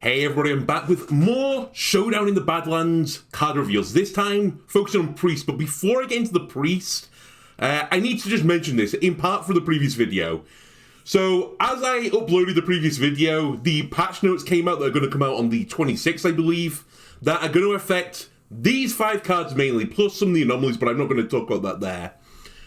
Hey everybody, I'm back with more Showdown in the Badlands card reveals, this time focusing on Priest. But before I get into the Priest, I need to just mention this, in part for the previous video. So, as I uploaded the previous video, the patch notes came out that are going to come out on the 26th, I believe, that are going to affect these 5 cards mainly, plus some of the anomalies, but I'm not going to talk about that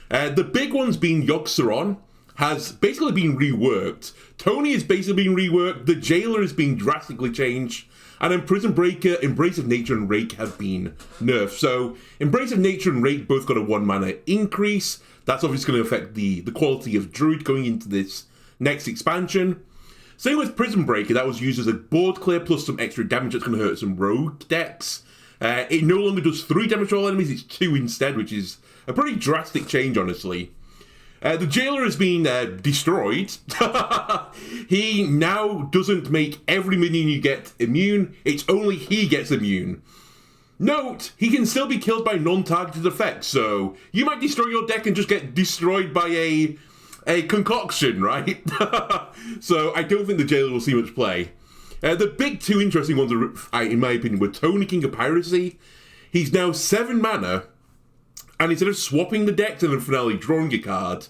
there. The big ones being Yogg-Saron has basically been reworked. Tony is basically being reworked, the Jailer is being drastically changed, and then Prison Breaker, Embrace of Nature, and Rake have been nerfed. So, Embrace of Nature and Rake both got a 1 mana increase. That's obviously going to affect the quality of Druid going into this next expansion. Same with Prison Breaker, that was used as a board clear plus some extra damage that's going to hurt some rogue decks. It no longer does 3 damage to all enemies, it's 2 instead, which is a pretty drastic change, honestly. The Jailer has been destroyed. He now doesn't make every minion you get immune, it's only he gets immune. Note, he can still be killed by non-targeted effects, so you might destroy your deck and just get destroyed by a concoction, right? So I don't think the Jailer will see much play. The big 2 interesting ones, in my opinion, were Tony, King of Piracy. He's now 7 mana, and instead of swapping the decks and then finale drawing a card,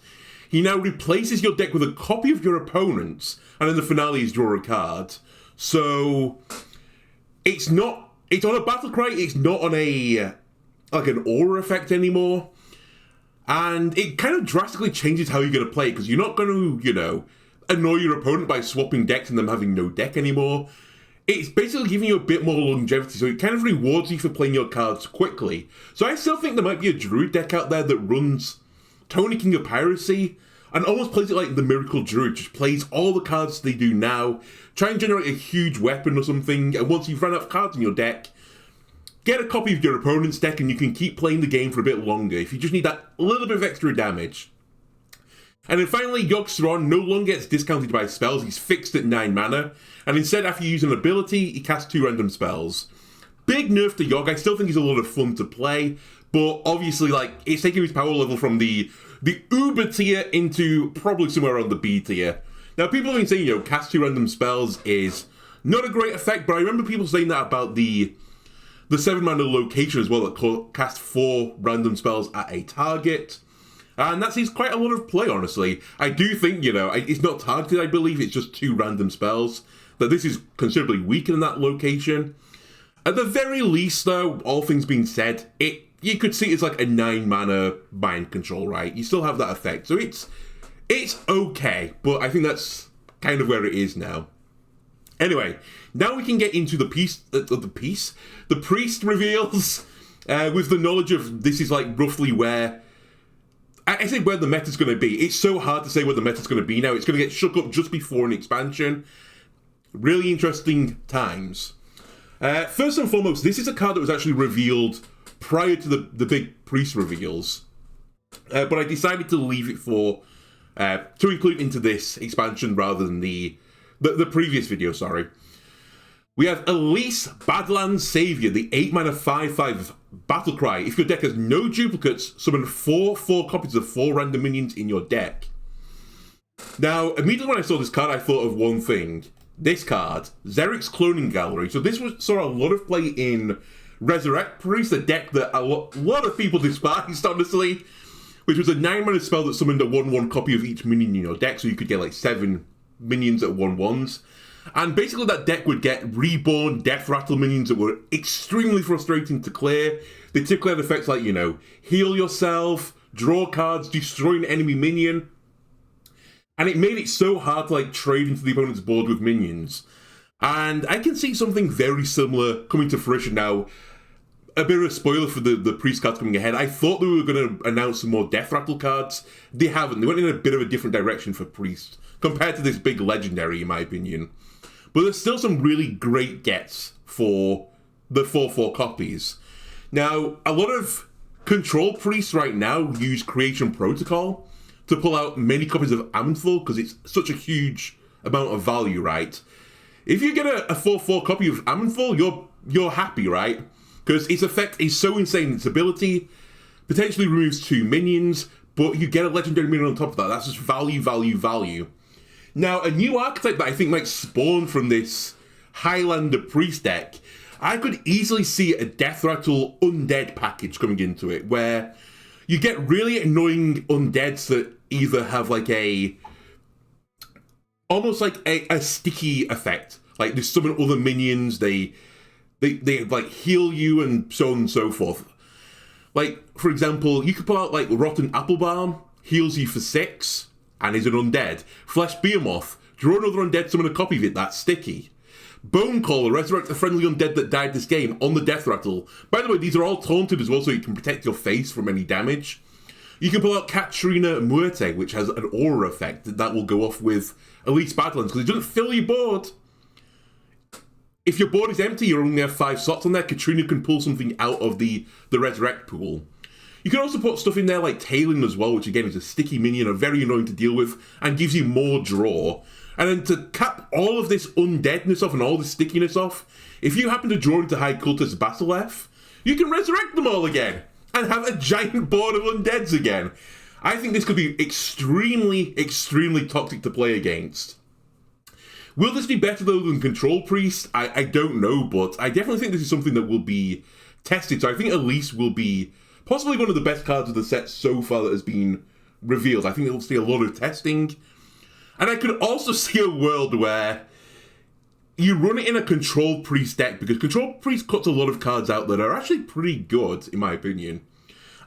he now replaces your deck with a copy of your opponent's, and in the finale is draw a card. So it's on a battle cry, it's not on like an aura effect anymore. And it kind of drastically changes how you're going to play, because you're not going to, annoy your opponent by swapping decks and them having no deck anymore. It's basically giving you a bit more longevity, so it kind of rewards you for playing your cards quickly. So I still think there might be a Druid deck out there that runs Tony, King of Piracy, and almost plays it like the Miracle Druid, just plays all the cards they do now, try and generate a huge weapon or something, and once you've run out of cards in your deck, get a copy of your opponent's deck and you can keep playing the game for a bit longer if you just need that little bit of extra damage. And then finally, Yogg-Saron no longer gets discounted by spells, he's fixed at 9 mana, and instead after you use an ability, he casts 2 random spells. Big nerf to Yogg, I still think he's a lot of fun to play, but obviously, it's taking his power level from the Uber tier into probably somewhere around the B tier. Now, people have been saying, cast 2 random spells is not a great effect, but I remember people saying that about the 7 mana location as well, that cast 4 random spells at a target. And that seems quite a lot of play, honestly. I do think, it's not targeted, I believe, it's just 2 random spells. But this is considerably weaker than that location. At the very least, though, all things being said, you could see it as like a 9 mana mind control, right? You still have that effect. So it's okay, but I think that's kind of where it is now. Anyway, now we can get into the Priest reveals, with the knowledge of this is like roughly where I say where the meta's going to be. It's so hard to say where the meta's going to be now. It's going to get shook up just before an expansion. Really interesting times. First and foremost, this is a card that was actually revealed prior to the big Priest reveals. But I decided to leave it to include into this expansion rather than the previous video, sorry. We have Elise Badlands Savior, the 8 mana 5/5 battle cry. If your deck has no duplicates, summon 4 copies of 4 random minions in your deck. Now, immediately when I saw this card, I thought of one thing. This card, Xeric's Cloning Gallery. So this saw a lot of play in Resurrect Priest, a deck that a lot of people despised, honestly, which was a 9 mana spell that summoned a 1/1 copy of each minion in your deck, so you could get like 7 minions at 1/1s. And basically that deck would get reborn Death Rattle minions that were extremely frustrating to clear. They typically had effects like, heal yourself, draw cards, destroy an enemy minion. And it made it so hard to trade into the opponent's board with minions. And I can see something very similar coming to fruition now. A bit of a spoiler for the Priest cards coming ahead. I thought they were going to announce some more Death Rattle cards. They haven't. They went in a bit of a different direction for Priest, compared to this big legendary, in my opinion. But there's still some really great gets for the 4/4 copies. Now, a lot of Control Priests right now use Creation Protocol to pull out many copies of Aman'Thul, because it's such a huge amount of value, right? If you get a 4/4 copy of Aman'Thul, you're happy, right? Because its effect is so insane. Its ability potentially removes 2 minions, but you get a legendary minion on top of that. That's just value, value, value. Now, a new archetype that I think might spawn from this Highlander Priest deck, I could easily see a Death Rattle Undead package coming into it, where you get really annoying undeads that either have like almost like a sticky effect. Like they summon other minions, they like heal you and so on and so forth. Like, for example, you could pull out like Rotten Applebarm, heals you for 6, and is an undead. Flesh Behemoth, draw another undead, summon a copy of it, that's sticky. Bonecaller, resurrect a friendly undead that died this game on the Death Rattle. By the way, these are all taunted as well, so you can protect your face from any damage. You can pull out Katrina Muerte, which has an aura effect that will go off with at least Badlands, because it doesn't fill your board. If your board is empty, you only have 5 slots on there, Katrina can pull something out of the resurrect pool. You can also put stuff in there like Tailing as well, which again is a sticky minion, are very annoying to deal with, and gives you more draw. And then to cap all of this undeadness off and all this stickiness off, if you happen to draw into High Cultist Basilev, you can resurrect them all again, and have a giant board of undeads again. I think this could be extremely, extremely toxic to play against. Will this be better though than Control Priest? I don't know, but I definitely think this is something that will be tested. So I think Elise will be possibly one of the best cards of the set so far that has been revealed. I think it'll see a lot of testing. And I could also see a world where you run it in a Control Priest deck, because Control Priest cuts a lot of cards out that are actually pretty good, in my opinion.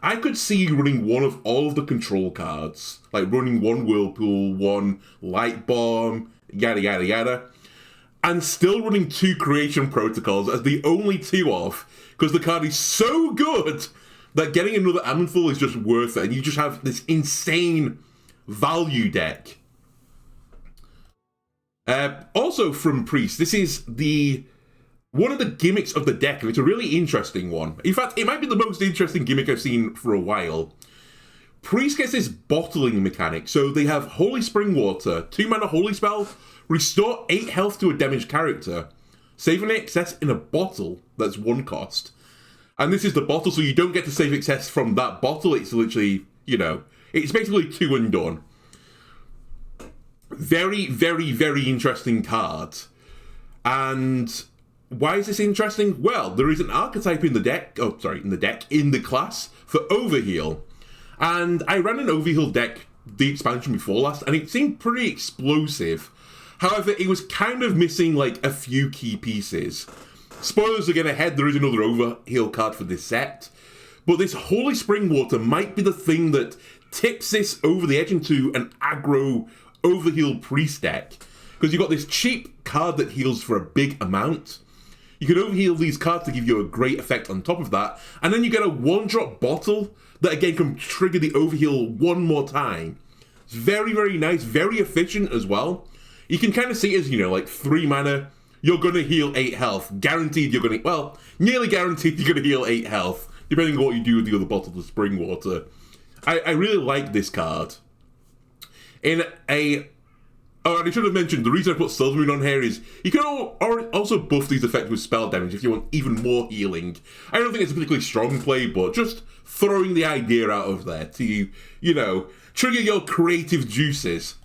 I could see you running one of all of the control cards, like running one Whirlpool, one Light Bomb, yada yada yada, and still running 2 Creation Protocols as the only 2 off, because the card is so good that getting another Amenful is just worth it, and you just have this insane value deck. Also from Priest, this is one of the gimmicks of the deck, and it's a really interesting one. In fact, it might be the most interesting gimmick I've seen for a while. Priest gets this bottling mechanic, so they have Holy Spring Water, 2 mana Holy Spell, restore 8 health to a damaged character, save an excess in a bottle, that's 1 cost. And this is the bottle, so you don't get to save excess from that bottle, it's literally, it's basically 2 and done. Very, very, very interesting card. And why is this interesting? Well, there is an archetype in the class for Overheal. And I ran an Overheal deck, the expansion before last, and it seemed pretty explosive. However, it was kind of missing like a few key pieces. Spoilers again ahead, there is another Overheal card for this set. But this Holy Spring Water might be the thing that tips this over the edge into an aggro Overheal Priest deck. Because you've got this cheap card that heals for a big amount. You can overheal these cards to give you a great effect on top of that. And then you get a 1-drop bottle that again can trigger the overheal 1 more time. It's very, very nice, very efficient as well. You can kind of see it as, like 3 mana, you're going to heal 8 health. Guaranteed you're going to, nearly guaranteed you're going to heal 8 health, depending on what you do with the other bottle of spring water. I really like this card. And I should have mentioned, the reason I put Silvermoon on here is you can also buff these effects with spell damage if you want even more healing. I don't think it's a particularly strong play, but just throwing the idea out of there to, trigger your creative juices.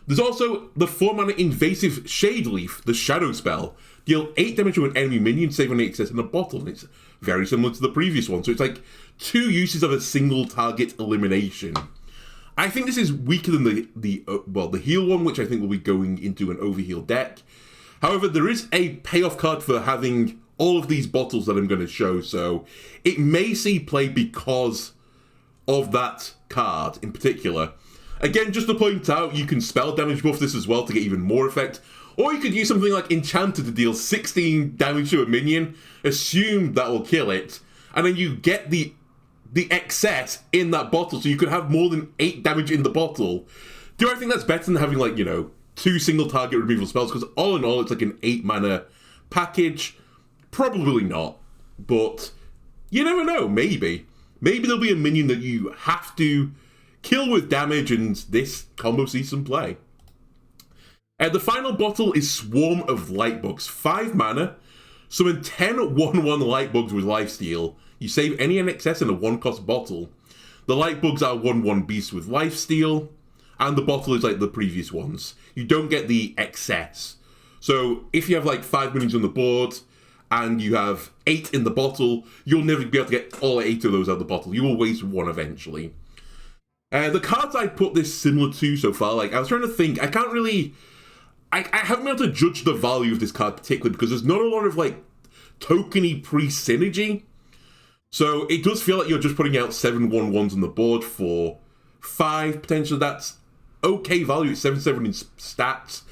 There's also the 4-mana Invasive Shade Leaf, the Shadow spell. Deal 8 damage to an enemy minion, save any excess in a bottle. And it's very similar to the previous one, so it's like 2 uses of a single target elimination. I think this is weaker than the heal one, which I think will be going into an overheal deck. However, there is a payoff card for having all of these bottles that I'm going to show, so it may see play because of that card in particular. Again, just to point out, you can spell damage buff this as well to get even more effect, or you could use something like Enchanter to deal 16 damage to a minion, assume that will kill it, and then you get the excess in that bottle, so you could have more than 8 damage in the bottle. Do I think that's better than having 2 single target removal spells? Because all in all, it's like an 8 mana package. Probably not, but you never know, maybe. Maybe there'll be a minion that you have to kill with damage, and this combo sees some play. The final bottle is Swarm of Lightbugs. 5 mana, summon 10 1/1 Lightbugs with lifesteal. You save any in excess in a 1-cost bottle. The Lightbugs are 1/1 beasts with lifesteal, and the bottle is like the previous ones. You don't get the excess. So if you have like 5 minions on the board and you have 8 in the bottle, you'll never be able to get all 8 of those out of the bottle. You will waste one eventually. The cards I put this similar to so far, like I was trying to think, I can't really, I haven't been able to judge the value of this card particularly because there's not a lot of like tokeny priest synergy. So it does feel like you're just putting out 7 1/1s on the board for 5 potentially. That's okay value. It's 7/7 in stats.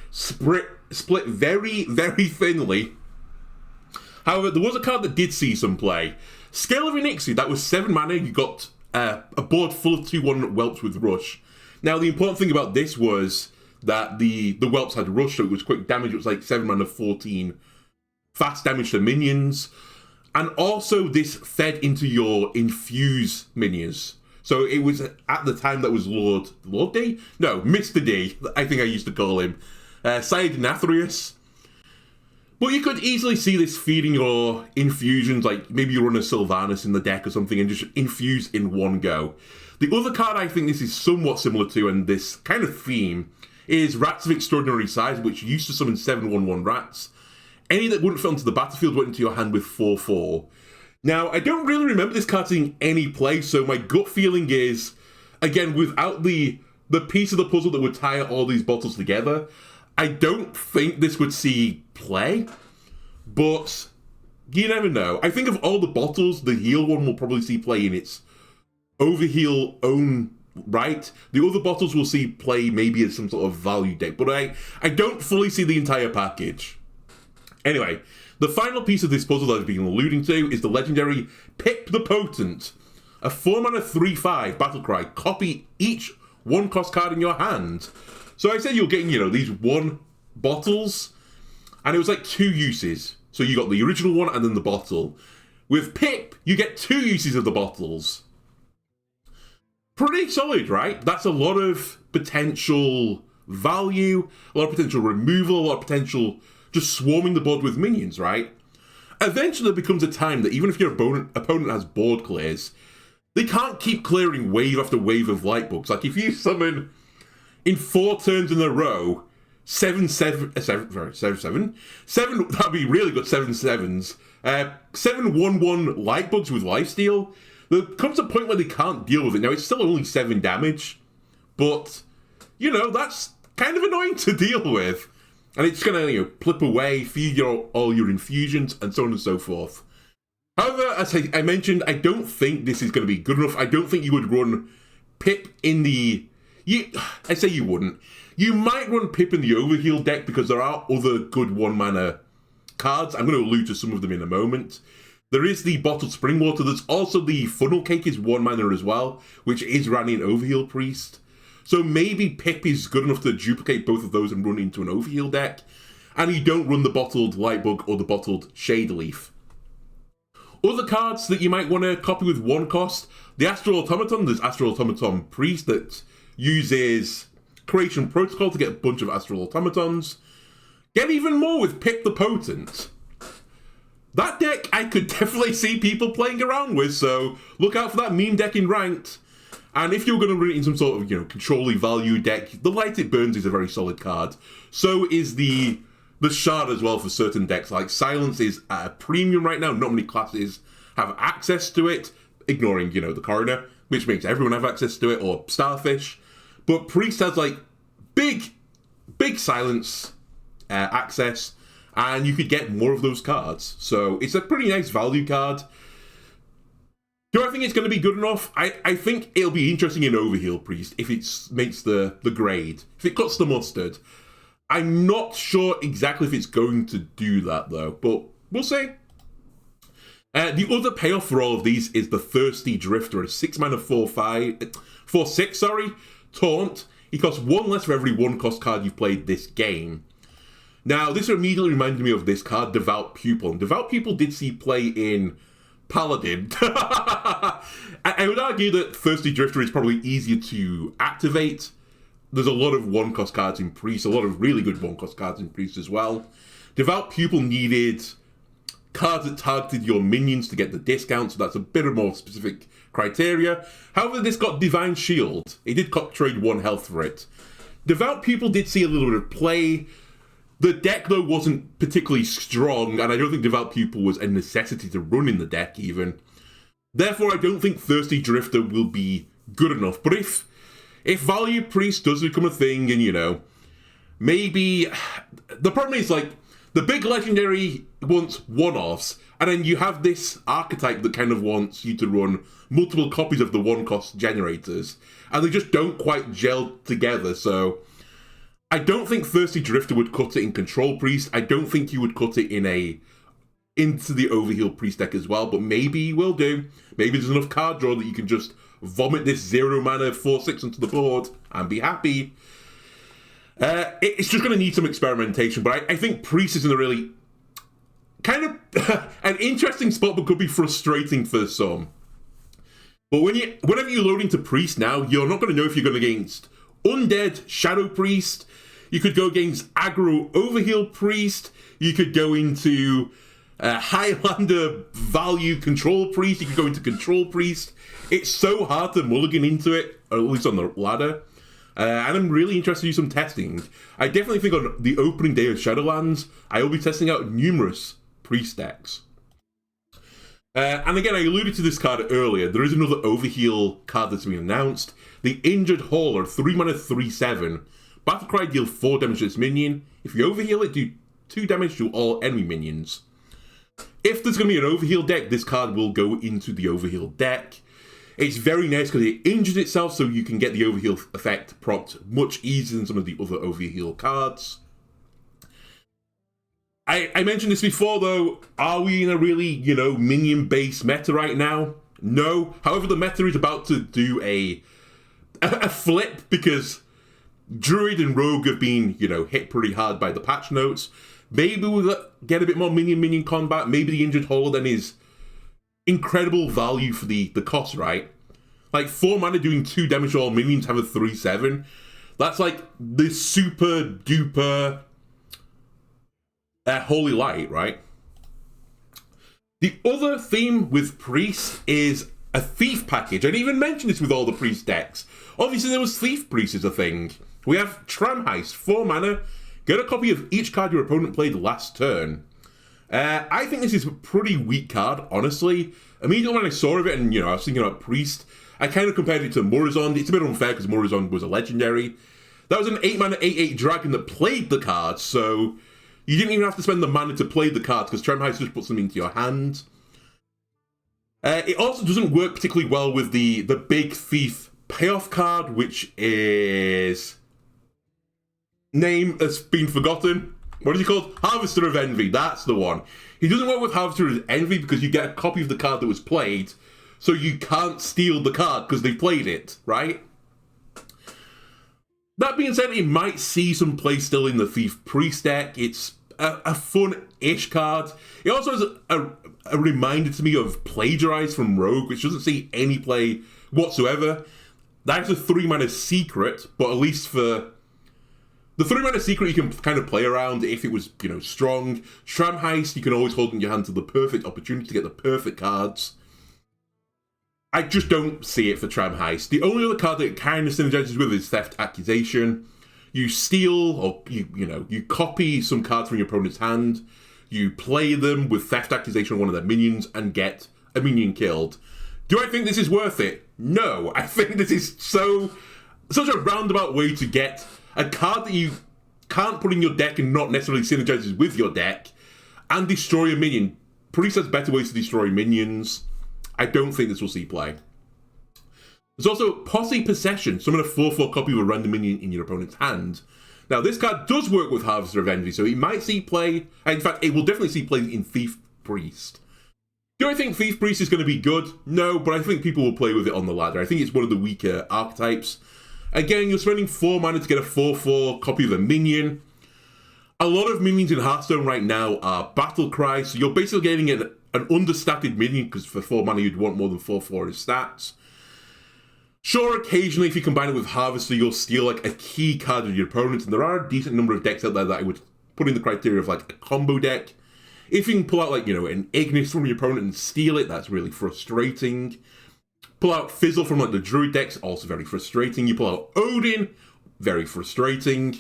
Split very, very thinly. However, there was a card that did see some play. Scale of Onyxia, that was 7 mana. You got a board full of 2/1 whelps with rush. Now, the important thing about this was that the whelps had rush, so it was quick damage. It was like 7 mana, 14 fast damage to minions. And also, this fed into your infuse minions. So it was, at the time, that was Lord D? No, Mr. D, I think I used to call him. Nathrius. But you could easily see this feeding your infusions, like maybe you run a Sylvanas in the deck or something and just infuse in one go. The other card I think this is somewhat similar to, and this kind of theme, is Rats of Extraordinary Size, which used to summon 7 1/1 rats. Any that wouldn't fit onto the battlefield went into your hand with 4/4. Now, I don't really remember this card seeing any play, so my gut feeling is, again, without the piece of the puzzle that would tie all these bottles together, I don't think this would see play, but you never know. I think of all the bottles, the heal one will probably see play in its overheal own right. The other bottles will see play maybe as some sort of value deck, but I don't fully see the entire package. Anyway, the final piece of this puzzle that I've been alluding to is the legendary Pip the Potent. A 4 mana 3/5 battlecry. Copy each 1-cost card in your hand. So I said you're getting, these 1 bottles, and it was like 2 uses. So you got the original one and then the bottle. With Pip, you get 2 uses of the bottles. Pretty solid, right? That's a lot of potential value, a lot of potential removal, a lot of potential just swarming the board with minions, right? Eventually there becomes a time that even if your opponent has board clears, they can't keep clearing wave after wave of light bugs. Like if you summon in 4 turns in a row, 7, that'd be really good 7/7s. 7 1/1 light bugs with lifesteal. There comes a point where they can't deal with it. Now it's still only 7 damage, but that's kind of annoying to deal with. And it's gonna plip away, feed all your infusions, and so on and so forth. However, as I mentioned, I don't think this is gonna be good enough. I don't think you would run Pip in the I say you wouldn't. You might run Pip in the Overheal deck because there are other good 1-mana cards. I'm going to allude to some of them in a moment. There is the Bottled Spring Water. There's also the Funnel Cake is 1 mana as well, which is running an Overheal Priest. So maybe Pip is good enough to duplicate both of those and run into an Overheal deck. And you don't run the Bottled Lightbug or the Bottled Shade Leaf. Other cards that you might want to copy with 1 cost. The Astral Automaton. There's Astral Automaton Priest that uses Creation Protocol to get a bunch of Astral Automatons. Get even more with Pip the Potent. That deck I could definitely see people playing around with, so look out for that meme deck in Ranked. And if you're going to run it in some sort of, control value deck, the Light It Burns is a very solid card. So is the Shard as well for certain decks. Like Silence is at a premium right now. Not many classes have access to it, ignoring, the Coroner, which makes everyone have access to it, or Starfish. But Priest has big Silence access, and you could get more of those cards. So it's a pretty nice value card. Do I think it's going to be good enough? I think it'll be interesting in Overheal Priest if it makes the grade, if it cuts the mustard. I'm not sure exactly if it's going to do that though, but we'll see. The other payoff for all of these is the Thirsty Drifter, a 6 mana 4/6, Taunt. He costs 1 less for every 1-cost card you've played this game. Now, this immediately reminded me of this card, Devout Pupil. And Devout Pupil did see play in Paladin. I would argue that Thirsty Drifter is probably easier to activate. There's a lot of 1-cost cards in Priest, a lot of really good 1-cost cards in Priest as well. Devout Pupil needed cards that targeted your minions to get the discount, so that's a bit of more specific criteria. However, this got Divine Shield. It did trade 1 health for it. Devout Pupil did see a little bit of play. The deck, though, wasn't particularly strong, and I don't think Devout Pupil was a necessity to run in the deck, even. Therefore, I don't think Thirsty Drifter will be good enough. But if Value Priest does become a thing, and, you know, maybe... The problem is, like, the big legendary wants one-offs, and then you have this archetype that kind of wants you to run multiple copies of the one-cost generators, and they just don't quite gel together, so... I don't think Thirsty Drifter would cut it in Control Priest. I don't think you would cut it into the Overheal Priest deck as well, but maybe you will do. Maybe there's enough card draw that you can just vomit this 0 mana 4/6 onto the board and be happy. It's just going to need some experimentation, but I think Priest is in a really kind of an interesting spot, but could be frustrating for some. But whenever you load into Priest now, you're not going to know if you're going against Undead Shadow Priest. You could go against Aggro Overheal Priest. You could go into Highlander Value Control Priest. You could go into Control Priest. It's so hard to mulligan into it, or at least on the ladder. And I'm really interested to do some testing. I definitely think on the opening day of Shadowlands, I will be testing out numerous Priest decks. And again, I alluded to this card earlier. There is another Overheal card that's been announced. The Injured Hauler, 3 mana 3/7. Battlecry, deal 4 damage to its minion. If you Overheal it, do 2 damage to all enemy minions. If there's going to be an Overheal deck, this card will go into the Overheal deck. It's very nice because it injures itself, so you can get the Overheal effect propped much easier than some of the other Overheal cards. I mentioned this before, though. Are we in a really, minion-based meta right now? No. However, the meta is about to do a flip because Druid and Rogue have been, hit pretty hard by the patch notes. Maybe we'll get a bit more minion combat. Maybe the Injured Hauler then is incredible value for the cost, right? Like 4 mana doing 2 damage to all minions have a 3/7. That's like the super duper Holy Light, right? The other theme with Priest is a Thief package. I didn't even mention this with all the Priest decks. Obviously, there was Thief Priest as a thing. We have Tram Heist, 4 mana. Get a copy of each card your opponent played last turn. I think this is a pretty weak card, honestly. Immediately when I saw it and, I was thinking about Priest, I kind of compared it to Murazond. It's a bit unfair because Murazond was a legendary. That was an 8 mana 8/8 dragon that played the card, so you didn't even have to spend the mana to play the cards because Tram Heist just puts them into your hand. It also doesn't work particularly well with the big Thief payoff card, which is... Name has been forgotten. What is he called? Harvester of Envy. That's the one. He doesn't work with Harvester of Envy because you get a copy of the card that was played, so you can't steal the card because they played it, right? That being said, it might see some play still in the Thief Priest deck. It's a fun-ish card. It also has a reminder to me of Plagiarize from Rogue, which doesn't see any play whatsoever. That's a 3 mana secret, but at least for... The 3 mana secret you can kind of play around if it was, strong. Tram Heist, you can always hold in your hand to the perfect opportunity to get the perfect cards. I just don't see it for Tram Heist. The only other card that it kind of synergizes with is Theft Accusation. You steal, or you copy some cards from your opponent's hand, you play them with Theft Accusation on one of their minions, and get a minion killed. Do I think this is worth it? No. I think this is such a roundabout way to get a card that you can't put in your deck and not necessarily synergizes with your deck, and destroy a minion. Priest has better ways to destroy minions. I don't think this will see play. There's also Posse Possession. Summon a 4/4 copy of a random minion in your opponent's hand. Now, this card does work with Harvester of Envy, so it might see play. In fact, it will definitely see play in Thief Priest. Do I think Thief Priest is going to be good? No, but I think people will play with it on the ladder. I think it's one of the weaker archetypes. Again, you're spending 4 mana to get a 4/4 copy of a minion. A lot of minions in Hearthstone right now are Battle Cry, so you're basically getting an understated minion, because for 4 mana you'd want more than 4/4 as stats. Sure, occasionally if you combine it with Harvester, you'll steal like a key card of your opponent, and there are a decent number of decks out there that I would put in the criteria of like a combo deck. If you can pull out like, an Ignis from your opponent and steal it, that's really frustrating. Pull out Fizzle from like the Druid decks, also very frustrating. You pull out Odin, very frustrating.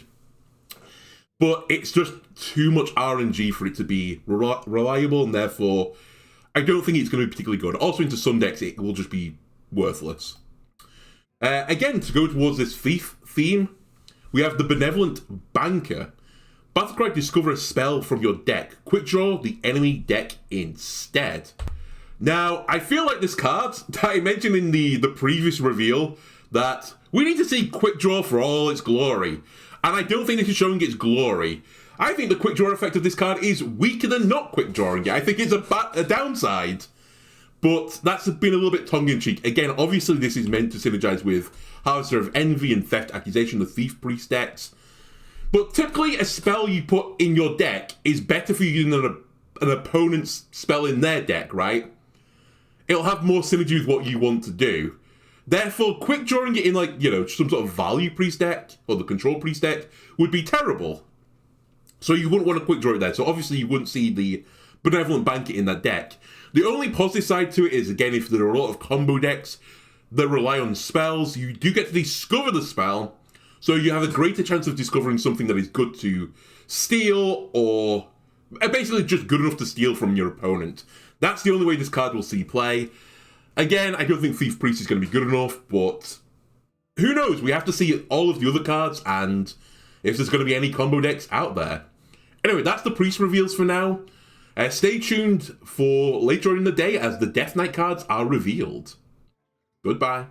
but it's just too much RNG for it to be reliable, and therefore I don't think it's going to be particularly good. Also, into some decks, it will just be worthless. Again, to go towards this thief theme, we have the Benevolent Banker. Battlecry, discover a spell from your deck. Quick draw the enemy deck instead. Now, I feel like this card that I mentioned in the previous reveal, that we need to see quick draw for all its glory. And I don't think this is showing its glory. I think the quick draw effect of this card is weaker than not quick drawing it. I think it's a downside. But that's been a little bit tongue-in-cheek. Again, obviously this is meant to synergize with Harvester of Envy and Theft Accusation, the Thief Priest decks. But typically a spell you put in your deck is better for you than an opponent's spell in their deck, right? It'll have more synergy with what you want to do. Therefore, quick drawing it in, like, you know, some sort of value priest deck or the control priest deck would be terrible. So you wouldn't want to quick draw it there. So obviously you wouldn't see the Benevolent Banker in that deck. The only positive side to it is, again, if there are a lot of combo decks that rely on spells, you do get to discover the spell, so you have a greater chance of discovering something that is good to steal, or basically just good enough to steal from your opponent. That's the only way this card will see play. Again, I don't think Thief Priest is going to be good enough, but who knows? We have to see all of the other cards and if there's going to be any combo decks out there. Anyway, that's the Priest reveals for now. Stay tuned for later in the day as the Death Knight cards are revealed. Goodbye.